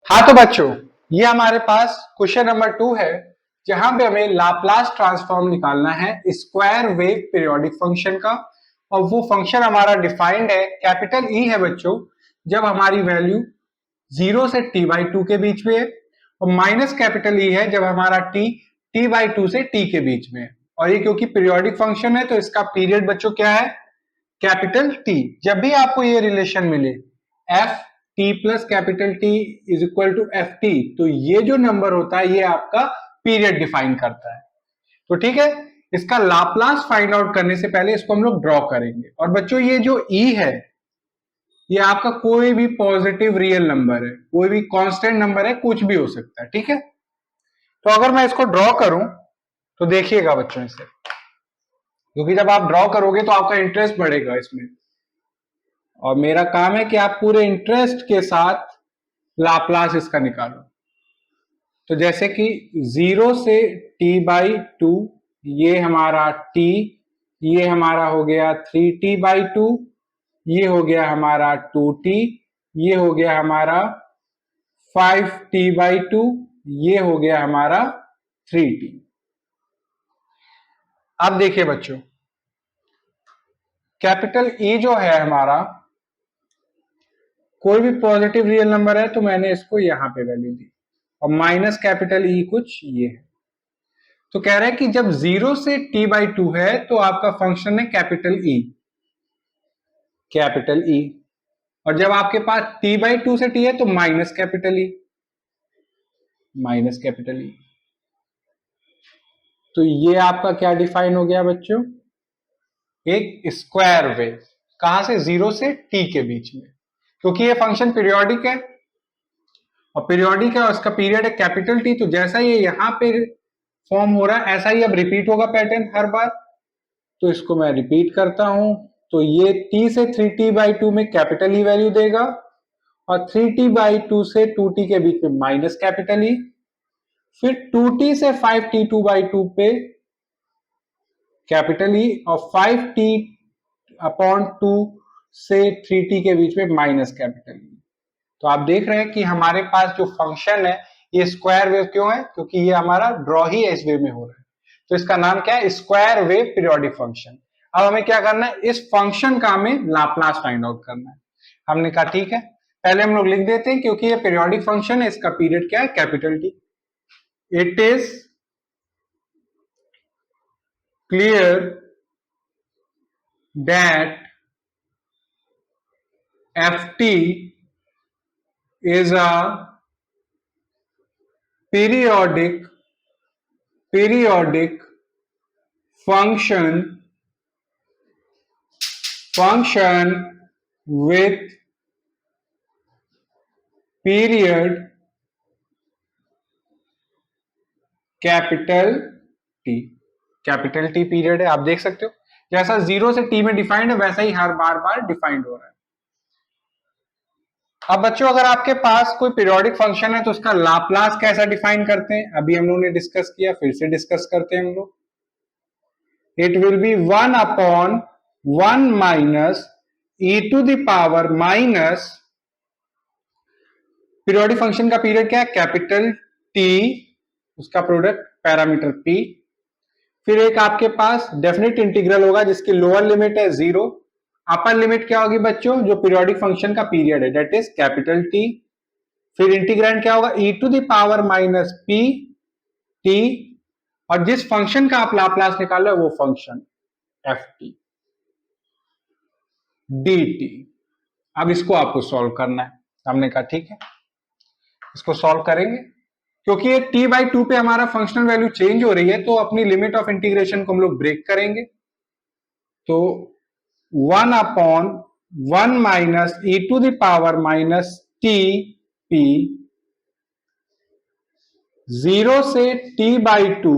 हाँ तो बच्चों, ये हमारे पास क्वेश्चन नंबर 2 है जहां पे हमें लाप्लास ट्रांसफॉर्म निकालना है स्क्वायर वेव पीरियोडिक फंक्शन का। और वो फंक्शन हमारा डिफाइंड है, कैपिटल ई है बच्चों, जब हमारी वैल्यू 0 से t/2 के बीच में है, और माइनस कैपिटल ई है जब हमारा t/2 से t के बीच में है। और ये क्योंकि पीरियोडिक फंक्शन है तो इसका पीरियड बच्चों क्या है, कैपिटल टी। जब भी आपको ये रिलेशन मिले F T plus capital T is equal to F T, तो ये जो नंबर होता है ये आपका पीरियड डिफाइन करता है। तो ठीक है, इसका लाप्लास फाइंड आउट करने से पहले इसको हम लोग ड्रॉ करेंगे। और बच्चों ये जो ई है ये आपका कोई भी पॉजिटिव रियल नंबर है, कोई भी कांस्टेंट नंबर है, कुछ भी हो सकता है। ठीक है, तो अगर मैं इसको ड्रॉ करूं तो देखिएगा बच्चों इसे, क्योंकि जब आप ड्रॉ करोगे तो आपका इंटरेस्ट बढ़ेगा इसमें, और मेरा काम है कि आप पूरे इंटरेस्ट के साथ लाप्लास इसका निकालो। तो जैसे कि 0 से t/2, ये हमारा t, ये हमारा हो गया 3t/2, ये हो गया हमारा 2t, ये हो गया हमारा 5t/2, ये हो गया हमारा 3t। अब देखिए बच्चों, कैपिटल ई जो है हमारा, कोई भी पॉजिटिव रियल नंबर है तो मैंने इसको यहां पे वैल्यू दी, और माइनस कैपिटल ई कुछ ये है। तो कह रहा है कि जब 0 से t/2 है तो आपका फंक्शन है कैपिटल ई, कैपिटल ई। और जब आपके पास t/2 से t है तो minus capital E, minus capital E. तो ये आपका क्या डिफाइन हो गया बच्चों, एक स्क्वायर वेव। कहां से, 0 से t के बीच में, क्योंकि ये फंक्शन पीरियोडिक है, और पीरियोडिक है और उसका पीरियड है कैपिटल टी। तो जैसा ये यहां पे फॉर्म हो रहा है ऐसा ही अब रिपीट होगा पैटर्न हर बार। तो इसको मैं रिपीट करता हूं, तो ये t से 3t/2 में कैपिटल ई वैल्यू देगा, और 3t/2 से 2t के बीच में माइनस कैपिटल ई, फिर 2t से 5t/2 पे कैपिटल ई, और 5t/2 से 3t के बीच में माइनस कैपिटल ई। तो आप देख रहे हैं कि हमारे पास जो फंक्शन है ये स्क्वायर वेव क्यों है, क्योंकि ये हमारा ड्रॉ ही इस वे में हो रहा है। तो इसका नाम क्या है, स्क्वायर वेव पीरियोडिक फंक्शन। अब हमें क्या करना है, इस फंक्शन का हमें लाप्लास फाइंड आउट करना है। हमने कहा ठीक है, पहले हम लोग लिख देते हैं, क्योंकि ये पीरियोडिक फंक्शन है, इसका पीरियड क्या है, capital T. It is clear that F T is a periodic function with period capital T. Capital T period है, आप देख सकते हो जैसा 0 से t में डिफाइंड है वैसा ही हर बार बार डिफाइंड हो रहा है। अब बच्चों, अगर आपके पास कोई पीरियोडिक फंक्शन है तो उसका लाप्लास कैसा डिफाइन करते हैं, अभी हम लोगों ने डिस्कस किया, फिर से डिस्कस करते हैं हम लोग। It will be 1/1 minus e to the power minus, periodic function का पीरियड क्या है, कैपिटल टी, उसका प्रोडक्ट पैरामीटर p। फिर एक आपके पास डेफिनेट इंटीग्रल होगा जिसकी लोअर लिमिट है 0, अपर लिमिट क्या होगी बच्चों, जो पीरियोडिक फंक्शन का पीरियड है, दैट इज कैपिटल टी। फिर इंटीग्रैंड क्या होगा, e to the power minus p t, और जिस फंक्शन का आप लाप्लास निकालो वो function F T D T. अब इसको आपको सॉल्व करना है। हमने कहा ठीक है, इसको सॉल्व करेंगे, क्योंकि ये t/2 पे हमारा फंक्शनल वैल्यू चेंज हो रही है, तो अपनी लिमिट ऑफ इंटीग्रेशन को हम लोग ब्रेक करेंगे। तो 1/1 minus e to the power minus T P, 0 से t/2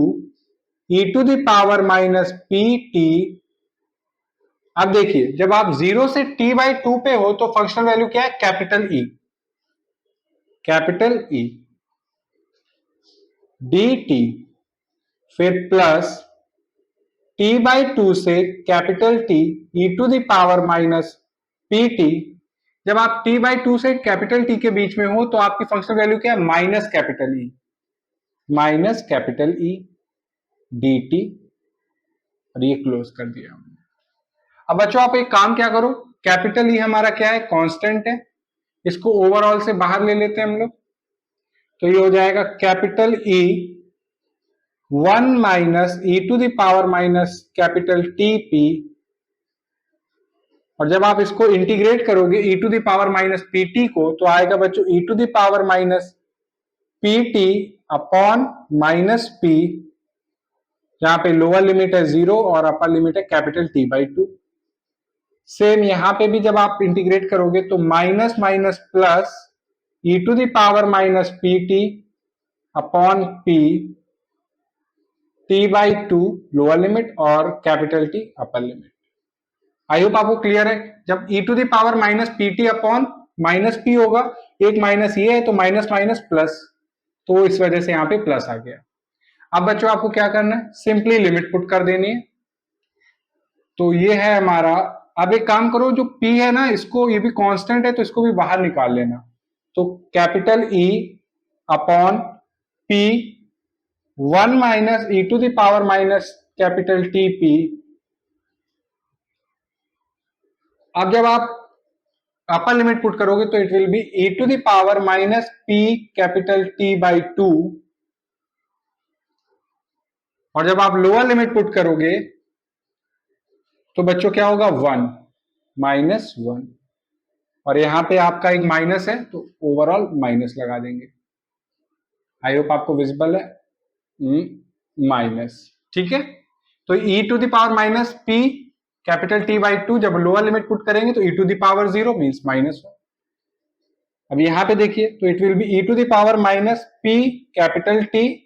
e to the power minus P T. अब देखिए, जब आप 0 से t/2 पे हो तो फंक्शनल वैल्यू क्या है, capital E, capital E D T, फिर प्लस t/2 से capital T e to the power minus P T, जब आप t/2 से कैपिटल T के बीच में हो तो आपकी फंक्शनल वैल्यू क्या है, माइनस कैपिटल E dt, और ये क्लोज कर दिया हमने। अब बच्चों आप एक काम क्या करो, कैपिटल E हमारा क्या है, कांस्टेंट है, इसको ओवरऑल से बाहर ले लेते हैं हम लोग, तो ये हो जाएगा capital E 1 minus e to the power minus capital TP, और जब आप इसको इंटीग्रेट करोगे e to the power minus PT को, तो आएगा बच्चों e to the power minus PT upon minus P, जहां पे लोअर लिमिट है 0 और अपर लिमिट है कैपिटल T/2। सेम यहां पे भी जब आप इंटीग्रेट करोगे तो minus minus plus e to the power minus PT upon P T/2 lower limit और capital T upper limit. I hope आपको क्लियर है। जब e to the power minus PT upon minus P होगा, एक minus ये है तो minus minus plus, तो इस वजह से यहां पे प्लस आ गया। अब बच्चों आपको क्या करना है, सिंपली लिमिट पुट कर देनी है, तो ये है हमारा। अब एक काम करो, जो P है ना, इसको, ये भी कांस्टेंट है तो इसको भी बाहर निकाल लेना, तो capital E upon P 1 minus e to the power minus capital TP। अब जब आप अपर लिमिट पुट करोगे तो it will be e to the power minus P capital T/2, और जब आप लोअर लिमिट पुट करोगे तो बच्चों क्या होगा, 1 माइनस 1, और यहां पे आपका एक माइनस है तो ओवरऑल माइनस लगा देंगे। आई होप आपको विजिबल है, माइनस, ठीक है। तो e to the power minus P capital T/2 जब लोअर लिमिट पुट करेंगे तो e to the power 0 means -1। अब यहां पे देखिए तो it will be e to the power minus P capital T,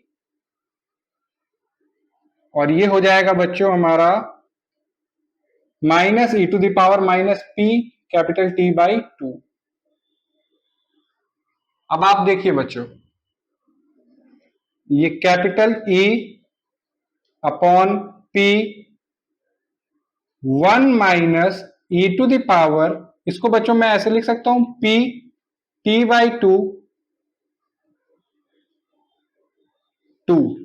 और ये हो जाएगा बच्चों हमारा minus e to the power minus P capital T/2। अब आप देखिए बच्चों, ये capital E upon P 1 minus e to the power, इसको बच्चों मैं ऐसे लिख सकता हूं P T/2 2।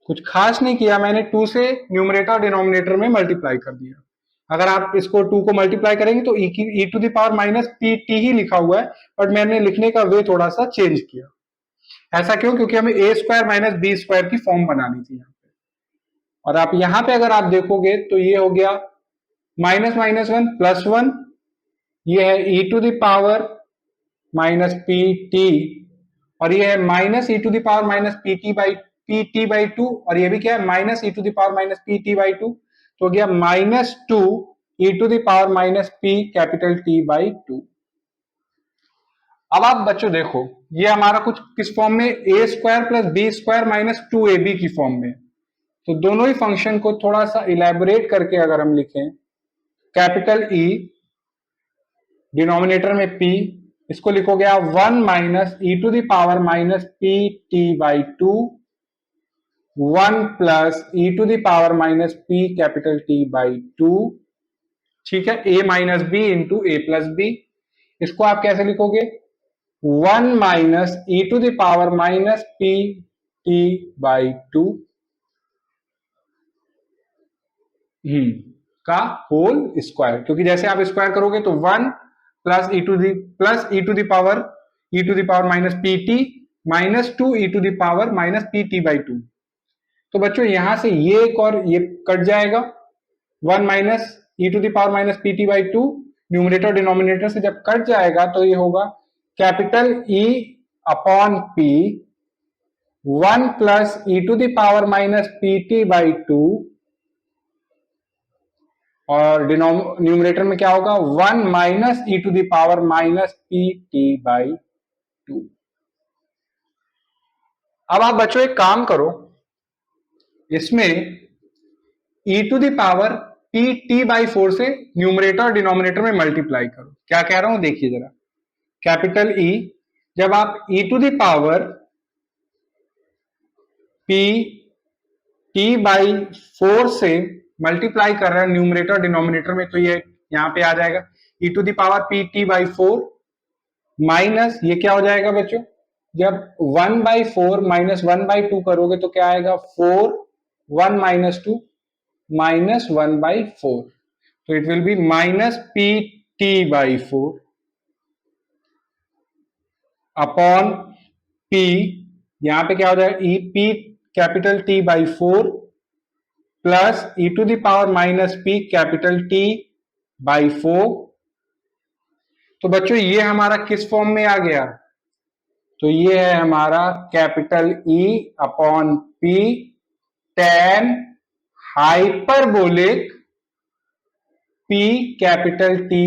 कुछ खास नहीं किया मैंने, 2 से न्यूमरेटर और डिनोमिनेटर में मल्टीप्लाई कर दिया। अगर आप इसको 2 को मल्टीप्लाई करेंगे तो e to the power minus PT ही लिखा हुआ है, बट मैंने लिखने का वे थोड़ा सा चेंज किया। ऐसा क्यों, क्योंकि हमें a square minus b square की फॉर्म बनानी थी यहाँ पे। और आप यहां पे अगर आप देखोगे तो ये हो गया माइनस माइनस 1 प्लस 1, ये है e to the power minus PT, और ये है minus e to the power minus PT/2, और ये भी क्या है, minus e to the power minus PT/2, तो हो गया -2 e to the power minus P capital T/2। अब आप बच्चों देखो, ये हमारा कुछ किस फॉर्म में, a square plus b square minus 2ab की फॉर्म में। तो दोनों ही फंक्शन को थोड़ा सा इलेबोरेट करके अगर हम लिखें, कैपिटल E डिनोमिनेटर में P, इसको लिखोगे आप 1 minus e to the power minus PT/2 1 plus e to the power minus P capital T/2, ठीक है, a minus B into A plus B. इसको आप कैसे लिखोगे, 1 minus e to the power minus P T/2 का whole square, क्योंकि जैसे आप स्क्वायर करोगे तो 1 plus e to the power minus PT minus 2 e to the power minus PT/2। तो बच्चों यहां से ये एक और ये कट जाएगा, 1 minus e to the power minus PT/2 numerator denominator से जब कट जाएगा तो ये होगा capital E upon P 1 plus e to the power minus PT/2, और न्यूमरेटर में क्या होगा, 1 minus e to the power minus PT/2। अब आप बच्चों एक काम करो, इसमें e to the power PT/4 से न्यूमरेटर और डिनोमिनेटर में मल्टीप्लाई करो। क्या कह रहा हूं देखिए जरा, कैपिटल E जब आप e to the power PT/4 से मल्टीप्लाई कर रहे हैं न्यूमरेटर डिनोमिनेटर में, तो ये यहां पे आ जाएगा e to the power P T by 4 minus ये क्या हो जाएगा बच्चों, जब 1/4 माइनस 1/2 करोगे तो क्या आएगा 4 1 माइनस 2 माइनस 1/4, तो it will be minus P T by 4 upon P, यहां पे क्या हो जाएगा E P capital T by 4 plus E to the power minus P capital T by 4। तो बच्चों ये हमारा किस फॉर्म में आ गया, तो ये है हमारा capital E upon P tan hyperbolic P capital T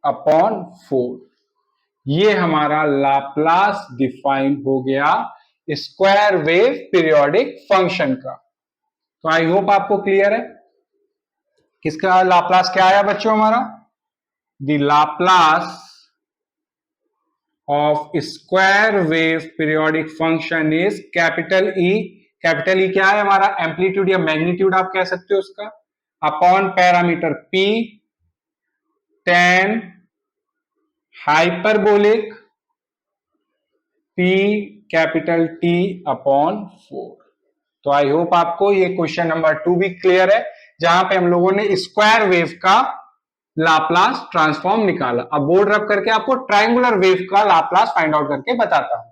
upon 4। ये हमारा लाप्लास डिफाइन हो गया स्क्वायर वेव पीरियोडिक फंक्शन का। तो आई होप आपको क्लियर है किसका लाप्लास क्या आया बच्चों हमारा, the Laplace of square wave periodic function is capital E. Capital ई क्या है हमारा, एम्पलीट्यूड या मैग्नीट्यूड आप कह सकते हो उसका, upon parameter P tan hyperbolic P capital T upon 4। तो आई होप आपको ये क्वेश्चन नंबर 2 भी क्लियर है, जहां पे हम लोगों ने स्क्वायर वेव का लाप्लास ट्रांसफॉर्म निकाला। अब बोर्ड रब करके आपको ट्रायंगुलर वेव का लाप्लास फाइंड आउट करके बताता हूं।